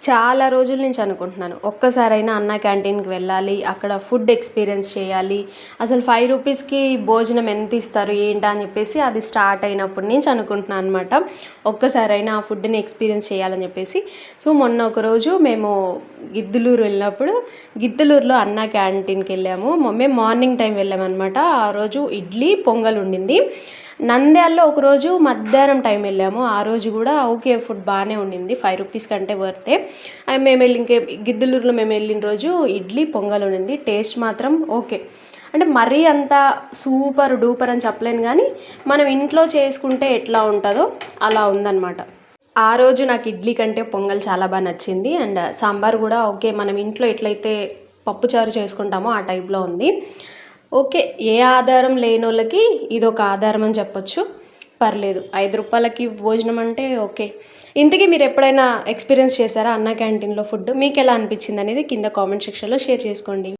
చాలా రోజుల నుంచి అనుకుంటున్నాను. ఒక్కసారైనా అన్నా క్యాంటీన్‌కి వెళ్ళాలి. అక్కడ ఫుడ్ ఎక్స్‌పీరియన్స్ చేయాలి. అసలు 5 రూపీస్‌కి భోజనం ఎంత ఇస్తారు ఏంటా అని చెప్పేసి అది స్టార్ట్ అయినప్పటి నుంచి అనుకుంటున్నాను అనమాట. ఒక్కసారైనా ఆ ఫుడ్‌ని ఎక్స్‌పీరియన్స్ చేయాలని చెప్పేసి. సో, మొన్న ఒకరోజు మేము గిద్దలూరు వెళ్ళినప్పుడు గిద్దలూరులో అన్నా క్యాంటీన్‌కి వెళ్ళాము. మేము మార్నింగ్ టైం వెళ్ళామన్నమాట. ఆ రోజు ఇడ్లీ, పొంగల్ ఉండింది. నంద్యాలలో ఒకరోజు మధ్యాహ్నం టైం వెళ్ళాము. ఆ రోజు కూడా ఓకే ఫుడ్ బాగానే ఉండింది. 5 రూపీస్ కంటే వర్తే. మేము వెళ్ళి గిద్దలూరులో మేము వెళ్ళిన రోజు ఇడ్లీ పొంగల్ ఉండింది. టేస్ట్ మాత్రం ఓకే. అంటే మరీ అంత సూపర్ డూపర్ అని చెప్పలేను కానీ మనం ఇంట్లో చేసుకుంటే ఎట్లా ఉంటుందో అలా ఉందన్నమాట. ఆ రోజు నాకు ఇడ్లీ కంటే పొంగల్ చాలా బాగా నచ్చింది. అండ్ సాంబార్ కూడా ఓకే మనం ఇంట్లో ఎట్లయితే పప్పుచారు చేసుకుంటామో ఆ టైప్లో ఉంది. ఓకే, ఏ ఆధారం లేనోళ్ళకి ఇదొక ఆధారం అని చెప్పొచ్చు. పర్లేదు, 5 రూపాయలకి భోజనం అంటే ఓకే. ఇంతకీ మీరు ఎప్పుడైనా ఎక్స్పీరియన్స్ చేశారా అన్నా క్యాంటీన్లో ఫుడ్? మీకు ఎలా అనిపించింది అనేది కింద కామెంట్ సెక్షన్లో షేర్ చేసుకోండి.